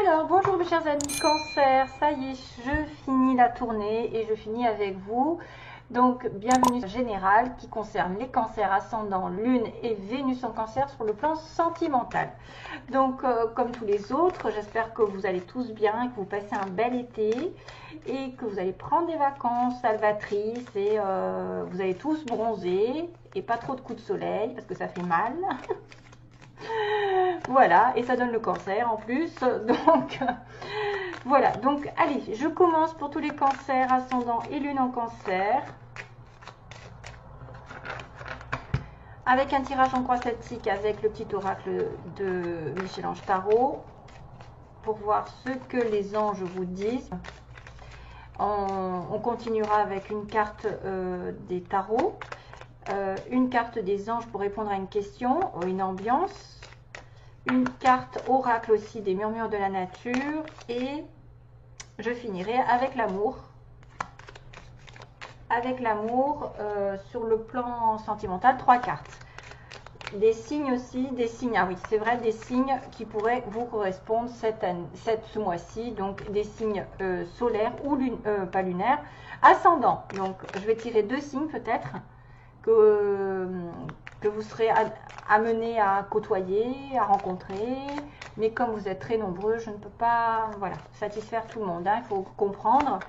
Alors, bonjour mes chers amis Cancer, ça y est, je finis la tournée et je finis avec vous. Donc, bienvenue générale qui concerne les cancers ascendant Lune et Vénus en Cancer sur le plan sentimental. Donc, comme tous les autres, j'espère que vous allez tous bien, que vous passez un bel été et que vous allez prendre des vacances salvatrices et vous allez tous bronzer et pas trop de coups de soleil parce que ça fait mal. Voilà, et ça donne le cancer en plus. Donc, voilà. Donc, allez, je commence pour tous les cancers, ascendant et lune en cancer. Avec un tirage en croix celtique avec le petit oracle de Michel-Ange Tarot. Pour voir ce que les anges vous disent. On continuera avec une carte des tarots. Une carte des anges pour répondre à une question, une ambiance. Une carte oracle aussi des murmures de la nature et je finirai avec l'amour. Avec l'amour sur le plan sentimental, 3 cartes. Des signes aussi, des signes, ah oui c'est vrai, des signes qui pourraient vous correspondre ce mois-ci, donc des signes solaires ou pas lunaires, ascendants. Donc je vais tirer 2 signes peut-être que vous serez amené à côtoyer, à rencontrer, mais comme vous êtes très nombreux, je ne peux pas satisfaire tout le monde, hein, il faut comprendre.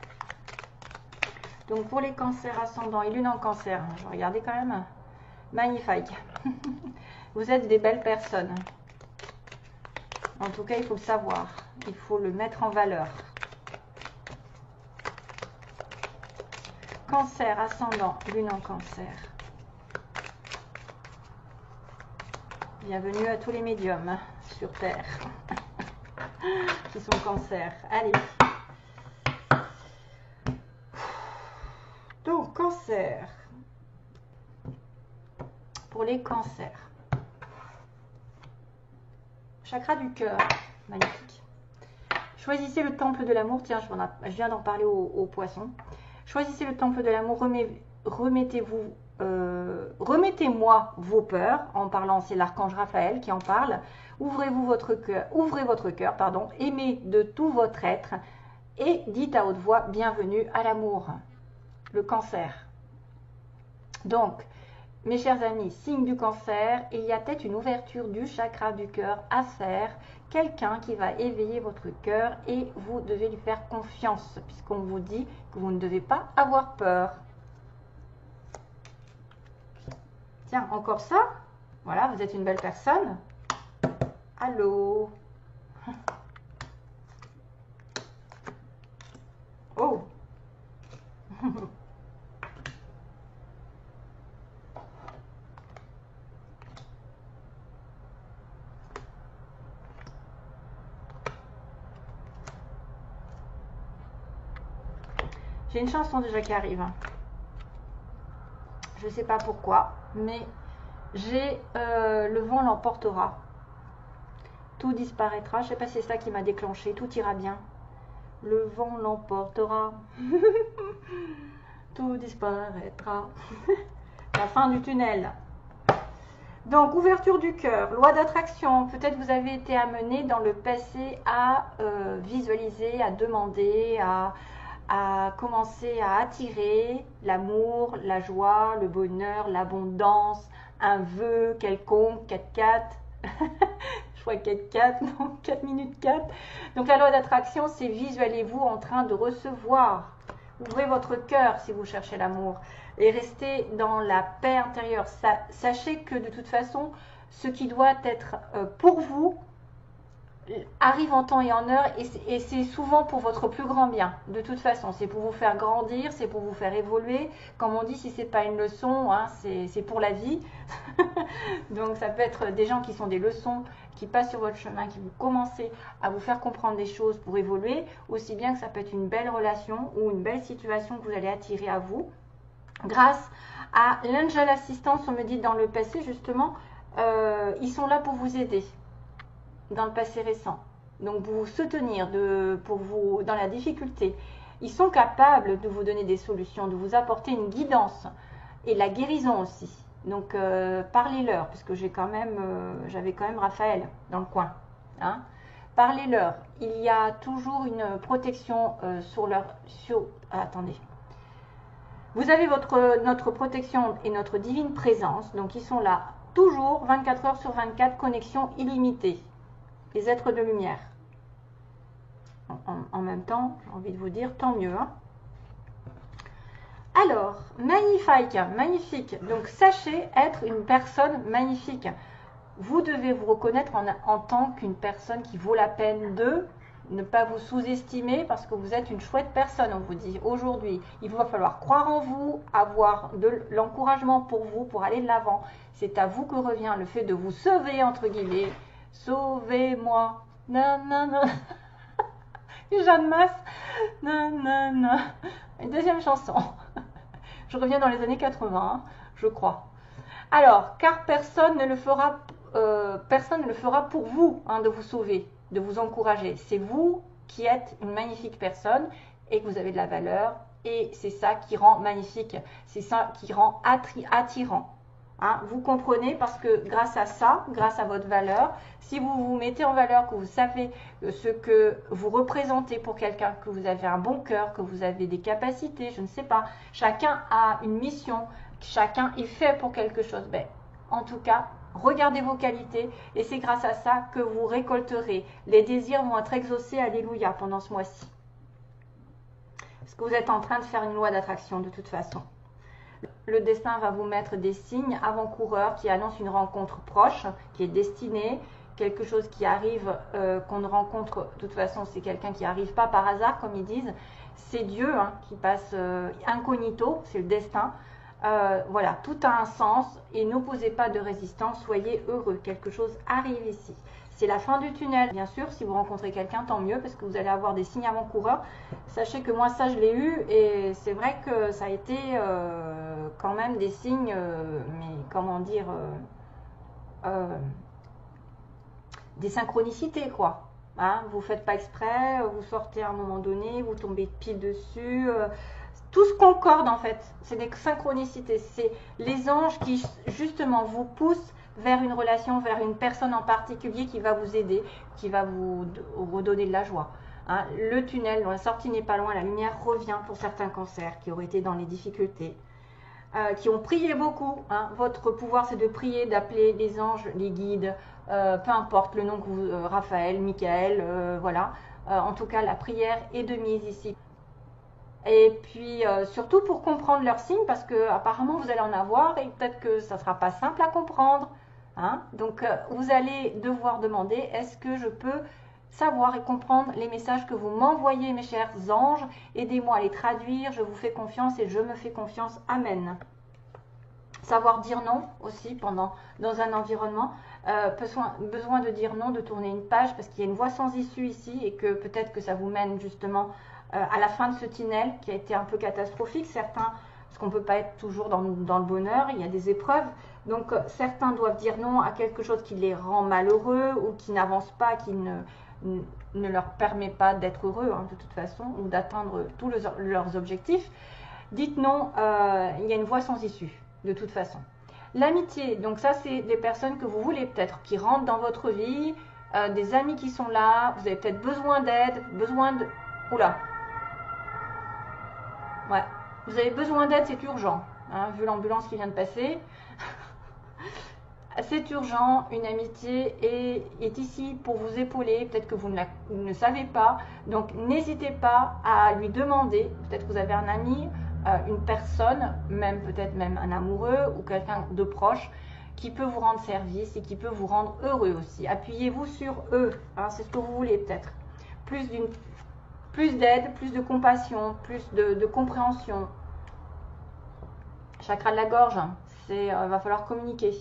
Donc pour les cancers ascendants et lune en cancer, je vais regarder quand même, magnifique. Vous êtes des belles personnes, en tout cas il faut le savoir, il faut le mettre en valeur. Cancer ascendant, lune en cancer. Bienvenue à tous les médiums sur Terre qui sont cancer. Allez. Donc, cancer. Pour les cancers. Chakra du cœur. Magnifique. Choisissez le temple de l'amour. Tiens, je viens d'en parler aux poissons. Choisissez le temple de l'amour. Remettez-moi vos peurs, en parlant, c'est l'archange Raphaël qui en parle. Ouvrez votre cœur, pardon, aimez de tout votre être et dites à haute voix bienvenue à l'amour, le cancer. Donc, mes chers amis, signe du cancer, il y a peut-être une ouverture du chakra du cœur à faire, quelqu'un qui va éveiller votre cœur et vous devez lui faire confiance, puisqu'on vous dit que vous ne devez pas avoir peur. Tiens, encore ça. Voilà, vous êtes une belle personne. Allô. Oh. J'ai une chanson déjà qui arrive. Je ne sais pas pourquoi, mais j'ai le vent l'emportera. Tout disparaîtra. Je ne sais pas si c'est ça qui m'a déclenché. Tout ira bien. Le vent l'emportera. Tout disparaîtra. La fin du tunnel. Donc, ouverture du cœur, loi d'attraction. Peut-être vous avez été amené dans le passé à visualiser, à demander, à commencer à attirer l'amour, la joie, le bonheur, l'abondance, un vœu quelconque, 4-4, je crois 4-4, non, 4 minutes 4. Donc la loi d'attraction, c'est visualisez-vous en train de recevoir. Ouvrez votre cœur si vous cherchez l'amour et restez dans la paix intérieure. Sachez que de toute façon, ce qui doit être pour vous, arrive en temps et en heure et c'est souvent pour votre plus grand bien. De toute façon, c'est pour vous faire grandir, c'est pour vous faire évoluer. Comme on dit, si c'est pas une leçon, hein, c'est pour la vie. Donc ça peut être des gens qui sont des leçons, qui passent sur votre chemin, qui vous commencez à vous faire comprendre des choses pour évoluer, aussi bien que ça peut être une belle relation ou une belle situation que vous allez attirer à vous. Grâce à l'Angel Assistance, on me dit dans le passé justement, ils sont là pour vous aider. Dans le passé récent, donc vous soutenir pour vous dans la difficulté. Ils sont capables de vous donner des solutions, de vous apporter une guidance et la guérison aussi. Donc parlez-leur, parce que j'avais quand même Raphaël dans le coin, hein. Parlez-leur. Il y a toujours une protection sur leur... attendez. Vous avez notre protection et notre divine présence. Donc, ils sont là toujours, 24 heures sur 24, connexion illimitée. Les êtres de lumière. En même temps, j'ai envie de vous dire, tant mieux. Hein. Alors, magnifique, magnifique. Donc, sachez être une personne magnifique. Vous devez vous reconnaître en tant qu'une personne qui vaut la peine de ne pas vous sous-estimer parce que vous êtes une chouette personne. On vous dit aujourd'hui, il va falloir croire en vous, avoir de l'encouragement pour vous, pour aller de l'avant. C'est à vous que revient le fait de vous sauver, entre guillemets. Sauvez-moi. Non, non, non. Jeanne Masse. Non, non, non. Une deuxième chanson. Je reviens dans les années 80, hein, je crois. Alors, car personne ne le fera pour vous hein, de vous sauver, de vous encourager. C'est vous qui êtes une magnifique personne et que vous avez de la valeur. Et c'est ça qui rend magnifique. C'est ça qui rend attirant. Hein, vous comprenez parce que grâce à ça, grâce à votre valeur, si vous vous mettez en valeur, que vous savez ce que vous représentez pour quelqu'un, que vous avez un bon cœur, que vous avez des capacités, je ne sais pas, chacun a une mission, chacun est fait pour quelque chose. Ben, en tout cas, regardez vos qualités et c'est grâce à ça que vous récolterez. Les désirs vont être exaucés, alléluia, pendant ce mois-ci. Parce que vous êtes en train de faire une loi d'attraction de toute façon. Le destin va vous mettre des signes avant-coureurs qui annoncent une rencontre proche, qui est destinée, quelque chose qui arrive, qu'on ne rencontre, de toute façon c'est quelqu'un qui n'arrive pas par hasard comme ils disent, c'est Dieu hein, qui passe incognito, c'est le destin. Voilà, tout a un sens et n'opposez pas de résistance, soyez heureux, quelque chose arrive ici. C'est la fin du tunnel, bien sûr, si vous rencontrez quelqu'un, tant mieux, parce que vous allez avoir des signes avant-coureurs. Sachez que moi, ça, je l'ai eu, et c'est vrai que ça a été quand même des signes, mais comment dire, des synchronicités, quoi. Hein, vous ne faites pas exprès, vous sortez à un moment donné, vous tombez pile dessus, tout se concorde en fait, c'est des synchronicités, c'est les anges qui justement vous poussent vers une relation, vers une personne en particulier qui va vous aider, qui va vous redonner de la joie. Hein, le tunnel, la sortie n'est pas loin, la lumière revient pour certains cancers qui auraient été dans les difficultés, qui ont prié beaucoup. Hein. Votre pouvoir, c'est de prier, d'appeler les anges, les guides, peu importe le nom que vous, Raphaël, Michael, voilà. En tout cas, la prière est de mise ici. Et puis surtout pour comprendre leurs signes, parce que apparemment vous allez en avoir et peut-être que ça ne sera pas simple à comprendre. Hein. Donc vous allez devoir demander, est-ce que je peux savoir et comprendre les messages que vous m'envoyez, mes chers anges? Aidez-moi à les traduire, je vous fais confiance et je me fais confiance. Amen. Savoir dire non aussi dans un environnement. Besoin de dire non, de tourner une page parce qu'il y a une voie sans issue ici et que peut-être que ça vous mène justement à la fin de ce tunnel qui a été un peu catastrophique. Certains, parce qu'on ne peut pas être toujours dans le bonheur, il y a des épreuves. Donc certains doivent dire non à quelque chose qui les rend malheureux ou qui n'avance pas, qui ne leur permet pas d'être heureux hein, de toute façon ou d'atteindre tous leurs objectifs. Dites non, il y a une voie sans issue de toute façon. L'amitié, donc ça c'est des personnes que vous voulez peut-être, qui rentrent dans votre vie, des amis qui sont là, vous avez peut-être besoin d'aide, besoin de... Oula. Ouais, vous avez besoin d'aide, c'est urgent, hein, vu l'ambulance qui vient de passer. C'est urgent, une amitié est ici pour vous épauler, peut-être que vous ne savez pas, donc n'hésitez pas à lui demander, peut-être que vous avez un ami, une personne, même peut-être même un amoureux ou quelqu'un de proche qui peut vous rendre service et qui peut vous rendre heureux aussi. Appuyez-vous sur eux, hein, c'est ce que vous voulez peut-être. Plus d'aide, plus de compassion, plus de compréhension. Chakra de la gorge, va falloir communiquer.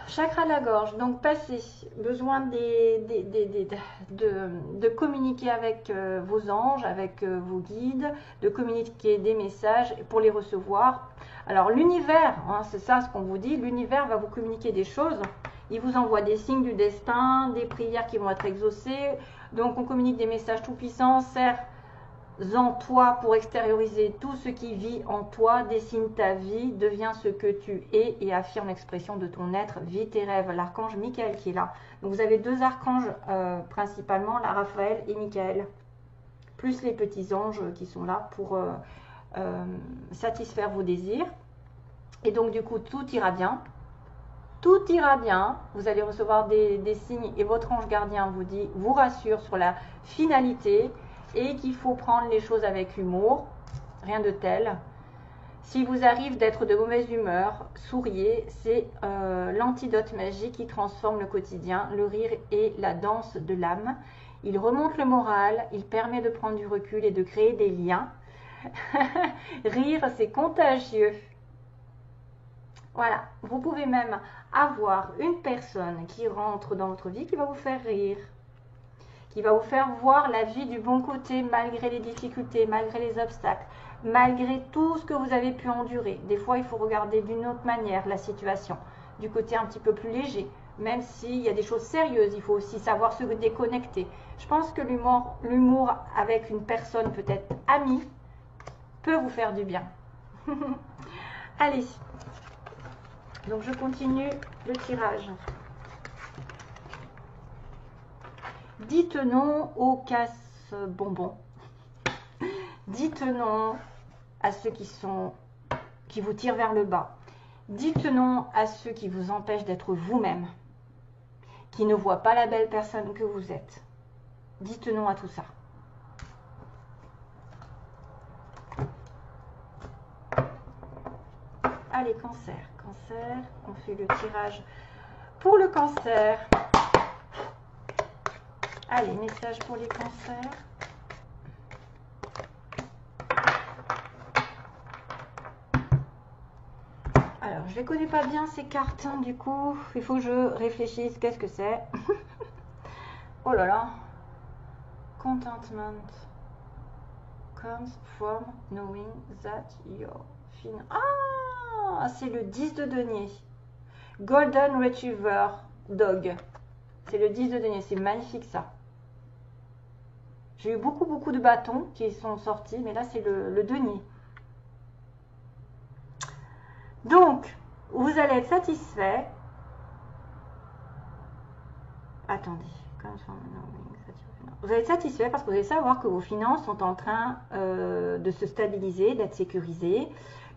Chakra de la gorge, donc passez, besoin de communiquer avec vos anges, avec vos guides, de communiquer des messages pour les recevoir. Alors l'univers, hein, c'est ça ce qu'on vous dit, l'univers va vous communiquer des choses, il vous envoie des signes du destin, des prières qui vont être exaucées, donc on communique des messages tout puissants, en toi pour extérioriser tout ce qui vit en toi, dessine ta vie, deviens ce que tu es et affirme l'expression de ton être, vis tes rêves. L'archange Michael qui est là. Donc vous avez deux archanges principalement, la Raphaël et Michael, plus les petits anges qui sont là pour satisfaire vos désirs. Et donc du coup tout ira bien. Tout ira bien, vous allez recevoir des signes et votre ange gardien vous rassure sur la finalité et qu'il faut prendre les choses avec humour, rien de tel. S'il vous arrive d'être de mauvaise humeur, souriez, c'est l'antidote magique qui transforme le quotidien. Le rire est la danse de l'âme. Il remonte le moral, il permet de prendre du recul et de créer des liens. Rire, c'est contagieux. Voilà, vous pouvez même avoir une personne qui rentre dans votre vie qui va vous faire rire, qui va vous faire voir la vie du bon côté malgré les difficultés, malgré les obstacles, malgré tout ce que vous avez pu endurer. Des fois, il faut regarder d'une autre manière la situation, du côté un petit peu plus léger. Même s'il y a des choses sérieuses, il faut aussi savoir se déconnecter. Je pense que l'humour avec une personne peut-être amie peut vous faire du bien. Allez. Donc je continue le tirage. Dites non aux casse-bonbons. Dites non à ceux qui vous tirent vers le bas. Dites non à ceux qui vous empêchent d'être vous-même, qui ne voient pas la belle personne que vous êtes. Dites non à tout ça. Allez, cancer. Cancer, on fait le tirage pour le cancer. Allez, message pour les cancers. Alors, je ne les connais pas bien ces cartes, hein, du coup, il faut que je réfléchisse. Qu'est-ce que c'est? Oh là là. Contentment comes from knowing that you're fin. Ah, c'est le 10 de denier. Golden Retriever Dog. C'est le 10 de denier, c'est magnifique ça. J'ai eu beaucoup de bâtons qui sont sortis, mais là c'est le denier. Donc, vous allez être satisfait. Attendez. Vous allez être satisfait parce que vous allez savoir que vos finances sont en train de se stabiliser, d'être sécurisées,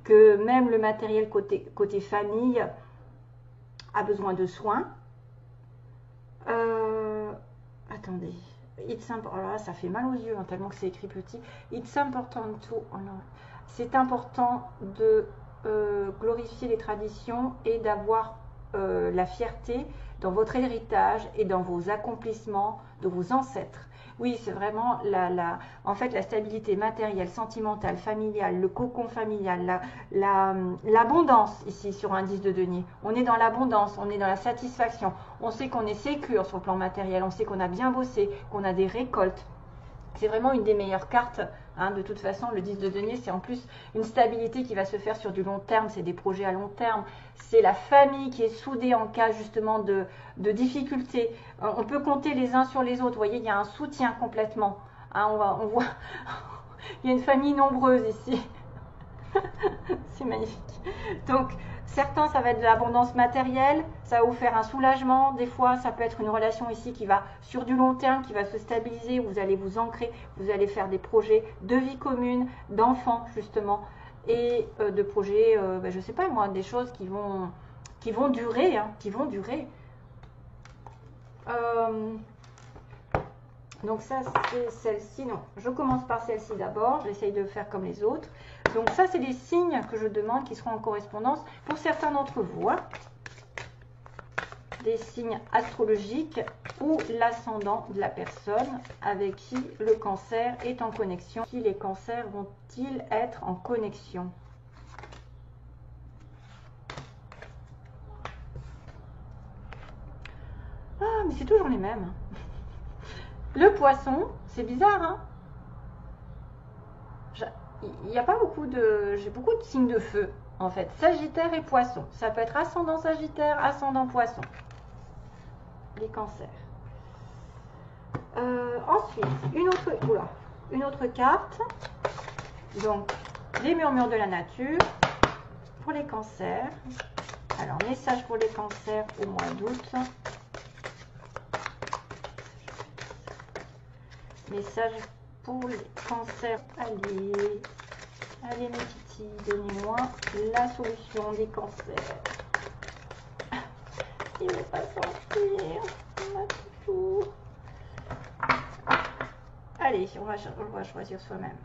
que même le matériel côté famille a besoin de soins. Attendez. Oh là, ça fait mal aux yeux, hein, tellement que c'est écrit petit. It's important to... Oh non. C'est important de glorifier les traditions et d'avoir la fierté dans votre héritage et dans vos accomplissements de vos ancêtres. Oui, c'est vraiment en fait, la stabilité matérielle, sentimentale, familiale, le cocon familial, l'abondance ici sur un 10 de denier. On est dans l'abondance, on est dans la satisfaction. On sait qu'on est sécure sur le plan matériel, on sait qu'on a bien bossé, qu'on a des récoltes. C'est vraiment une des meilleures cartes. Hein, de toute façon, le 10 de denier, c'est en plus une stabilité qui va se faire sur du long terme. C'est des projets à long terme. C'est la famille qui est soudée en cas justement de difficultés. On peut compter les uns sur les autres. Vous voyez, il y a un soutien complètement. Hein, on voit, il y a une famille nombreuse ici. C'est magnifique. Donc, certains, ça va être de l'abondance matérielle, ça va vous faire un soulagement. Des fois, ça peut être une relation ici qui va sur du long terme, qui va se stabiliser. Vous allez vous ancrer, vous allez faire des projets de vie commune, d'enfants justement, et de projets, je ne sais pas moi, des choses qui vont durer, hein, qui vont durer. Donc ça, c'est celle-ci. Non, je commence par celle-ci d'abord. J'essaye de faire comme les autres. Donc ça, c'est les signes que je demande qui seront en correspondance pour certains d'entre vous. Hein. Des signes astrologiques ou l'ascendant de la personne avec qui le cancer est en connexion. Qui les cancers vont-ils être en connexion? Ah, mais c'est toujours les mêmes. Le poisson, c'est bizarre, hein? Il n'y a pas beaucoup de... J'ai beaucoup de signes de feu, en fait. Sagittaire et poisson. Ça peut être ascendant Sagittaire, ascendant poisson. Les cancers. Ensuite, une autre... Oula, une autre carte. Donc, les murmures de la nature pour les cancers. Alors, message pour les cancers au mois d'août. Message pour les cancers. Allez, allez mes titis, donnez-moi la solution des cancers. Il ne veut pas sortir. Allez, on va choisir soi-même.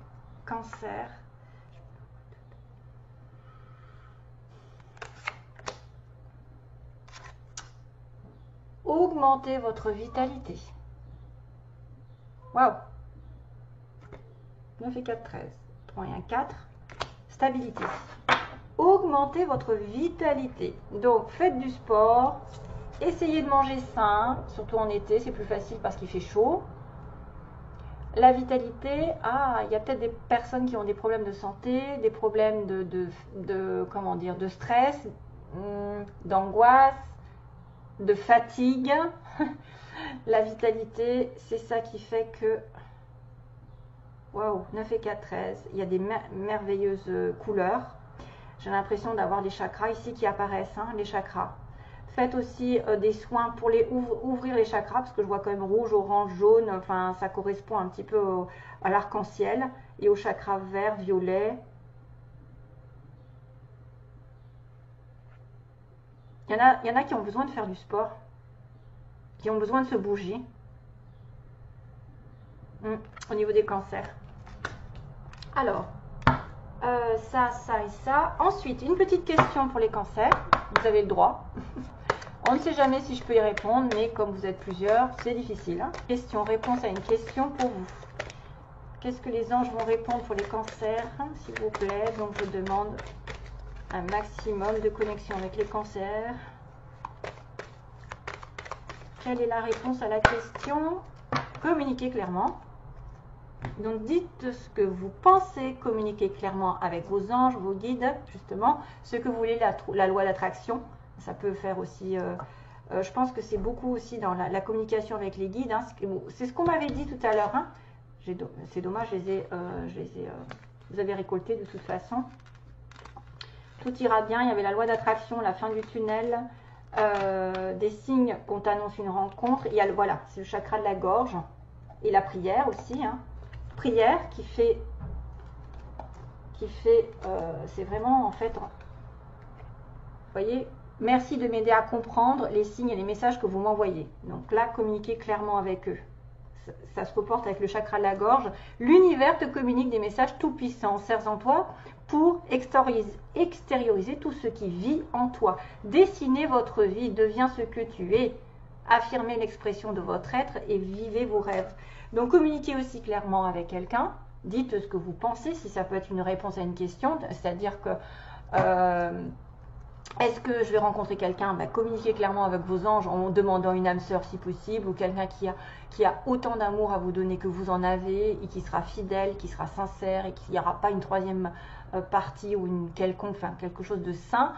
Cancer. Augmentez votre vitalité. Waouh. 9 et 4, 13. 3 et 1, 4. Stabilité. Augmentez votre vitalité. Donc, faites du sport. Essayez de manger sain, surtout en été, c'est plus facile parce qu'il fait chaud. La vitalité, il y a peut-être des personnes qui ont des problèmes de santé, des problèmes comment dire, de stress, d'angoisse, de fatigue. La vitalité, c'est ça qui fait que, waouh, 9 et 4, 13, il y a des merveilleuses couleurs. J'ai l'impression d'avoir des chakras ici qui apparaissent, hein, les chakras. Faites aussi des soins pour ouvrir les chakras, parce que je vois quand même rouge, orange, jaune, enfin ça correspond un petit peu à l'arc-en-ciel, et au chakra vert, violet. Il y en a qui ont besoin de faire du sport, qui ont besoin de se bouger, au niveau des cancers. Alors, ça et ça. Ensuite, une petite question pour les cancers, vous avez le droit. On ne sait jamais si je peux y répondre, mais comme vous êtes plusieurs, c'est difficile. Hein. Question, réponse à une question pour vous. Qu'est-ce que les anges vont répondre pour les cancers, s'il vous plaît? Donc, je demande un maximum de connexion avec les cancers. Quelle est la réponse à la question? Communiquez clairement. Donc, dites ce que vous pensez, communiquez clairement avec vos anges, vos guides, justement, ce que vous voulez, la loi d'attraction. Ça peut faire aussi, je pense que c'est beaucoup aussi dans la communication avec les guides. Hein, c'est ce qu'on m'avait dit tout à l'heure. Hein. C'est dommage, vous avez récolté de toute façon. Tout ira bien. Il y avait la loi d'attraction, la fin du tunnel, des signes qu'on t'annonce une rencontre. Il y a voilà, c'est le chakra de la gorge et la prière aussi. Hein. Prière qui fait, c'est vraiment en fait, vous voyez. Merci de m'aider à comprendre les signes et les messages que vous m'envoyez. Donc là, communiquez clairement avec eux. Ça se reporte avec le chakra de la gorge. L'univers te communique des messages tout puissants. Serre en toi pour extérioriser tout ce qui vit en toi. Dessinez votre vie, deviens ce que tu es. Affirmez l'expression de votre être et vivez vos rêves. Donc communiquez aussi clairement avec quelqu'un. Dites ce que vous pensez, si ça peut être une réponse à une question. C'est-à-dire que... est-ce que je vais rencontrer quelqu'un? Communiquez clairement avec vos anges en demandant une âme sœur si possible, ou quelqu'un qui a autant d'amour à vous donner que vous en avez, et qui sera fidèle, qui sera sincère, et qu'il n'y aura pas une troisième partie ou une quelconque, enfin quelque chose de sain.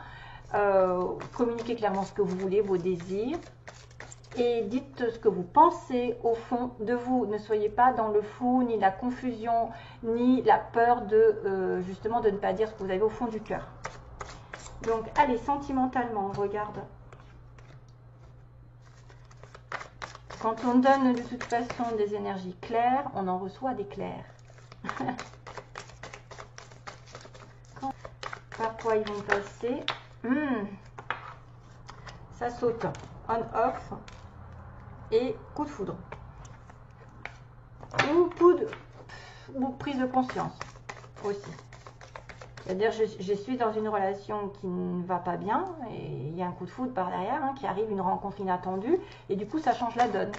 Communiquez clairement ce que vous voulez, vos désirs, et dites ce que vous pensez au fond de vous. Ne soyez pas dans le flou, ni la confusion, ni la peur de justement de ne pas dire ce que vous avez au fond du cœur. Donc, allez, sentimentalement, on regarde. Quand on donne de toute façon des énergies claires, on en reçoit des clairs. Par quoi ils vont passer? Ça saute. On-off et coup de foudre. Ou prise de conscience aussi. C'est-à-dire, je suis dans une relation qui ne va pas bien, et il y a un coup de foudre par derrière, hein, qui arrive, une rencontre inattendue, et du coup, ça change la donne.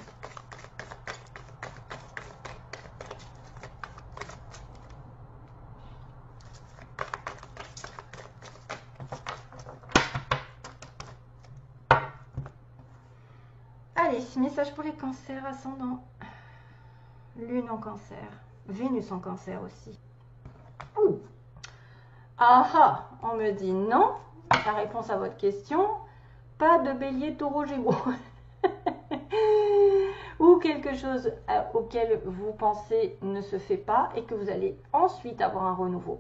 Allez, message pour les cancers ascendant. Lune en cancer. Vénus en cancer aussi. Ouh. Ah, on me dit non. La réponse à votre question, pas de bélier, taureau, gémeaux. ou quelque chose auquel vous pensez ne se fait pas et que vous allez ensuite avoir un renouveau.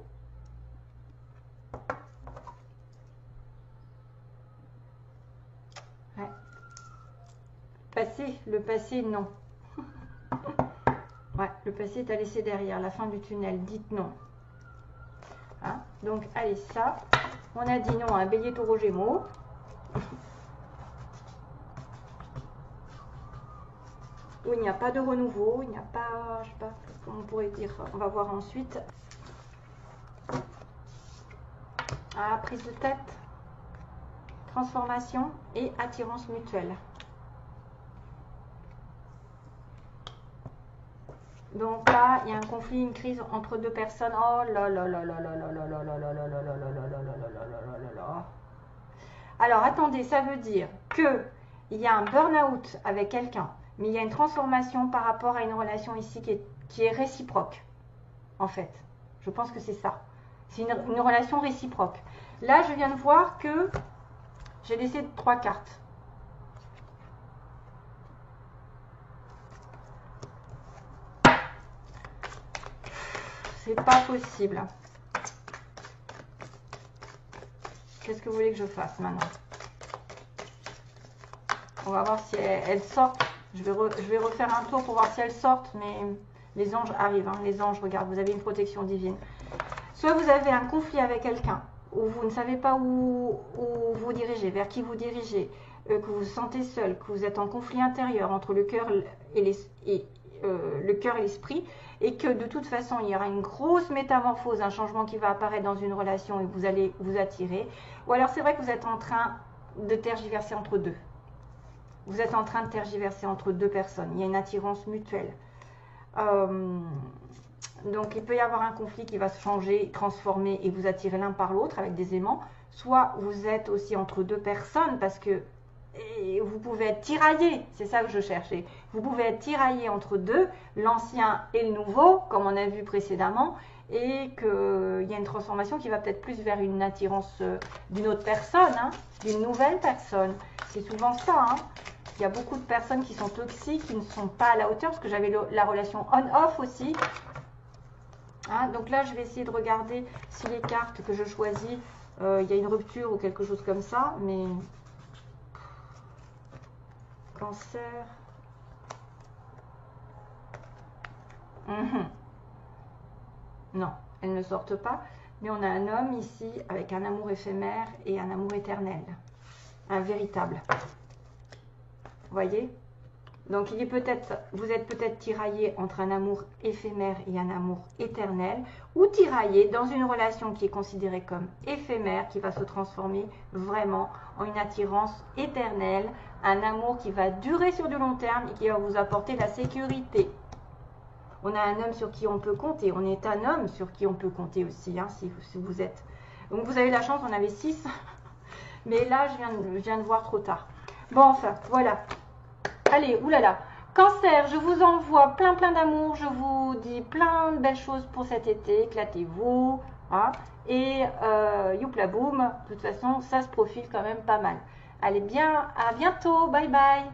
Ouais. Le passé, non. Ouais, le passé est à laisser derrière, la fin du tunnel, dites non. Hein? Donc, allez, ça, on a dit non à un bélier taureau gémeaux. Où il n'y a pas de renouveau, il n'y a pas, je sais pas comment on pourrait dire, on va voir ensuite. Ah, prise de tête, transformation et attirance mutuelle. Donc là, il y a un conflit, une crise entre deux personnes. Oh là là là là là là là là là là là là là là là là là là là. Alors attendez, ça veut dire que il y a un burn-out avec quelqu'un, mais il y a une transformation par rapport à une relation ici qui est réciproque, en fait. Je pense que c'est ça. C'est une relation réciproque. Là, je viens de voir que j'ai laissé 3 cartes. C'est pas possible. Qu'est-ce que vous voulez que je fasse maintenant? On va voir si elles sortent. Je vais refaire un tour pour voir si elles sortent, mais les anges arrivent. Hein. Les anges, regarde, vous avez une protection divine. Soit vous avez un conflit avec quelqu'un, où vous ne savez pas où vous dirigez, vers qui vous dirigez, que vous vous sentez seul, que vous êtes en conflit intérieur entre le cœur et l'esprit, et que de toute façon il y aura une grosse métamorphose, un changement qui va apparaître dans une relation et vous allez vous attirer. Ou alors c'est vrai que vous êtes en train de tergiverser entre deux. Vous êtes en train de tergiverser entre deux personnes. Il y a une attirance mutuelle. Donc il peut y avoir un conflit qui va se changer, transformer et vous attirer l'un par l'autre avec des aimants. Soit vous êtes aussi entre deux personnes parce que vous pouvez être tiraillé, c'est ça que je cherchais. Vous pouvez être tiraillé entre deux, l'ancien et le nouveau, comme on a vu précédemment, et qu'il y a une transformation qui va peut-être plus vers une attirance d'une autre personne, hein, d'une nouvelle personne. C'est souvent ça, hein. Il y a beaucoup de personnes qui sont toxiques, qui ne sont pas à la hauteur, parce que j'avais la relation on-off aussi. Hein, donc là, je vais essayer de regarder si les cartes que je choisis, il y a une rupture ou quelque chose comme ça, mais... Cancer. Non, elles ne sortent pas. Mais on a un homme ici avec un amour éphémère et un amour éternel. Un véritable. Vous voyez? Donc vous êtes peut-être tiraillé entre un amour éphémère et un amour éternel, ou tiraillé dans une relation qui est considérée comme éphémère, qui va se transformer vraiment en une attirance éternelle, un amour qui va durer sur du long terme et qui va vous apporter la sécurité. On a un homme sur qui on peut compter, on est un homme sur qui on peut compter aussi, hein, si vous êtes. Donc vous avez la chance, on avait 6, mais là je viens de voir trop tard. Bon, enfin, voilà. Allez, oulala. Cancer, je vous envoie plein d'amour. Je vous dis plein de belles choses pour cet été. Éclatez-vous. Hein, et youpla boum. De toute façon, ça se profile quand même pas mal. Allez bien, à bientôt. Bye bye.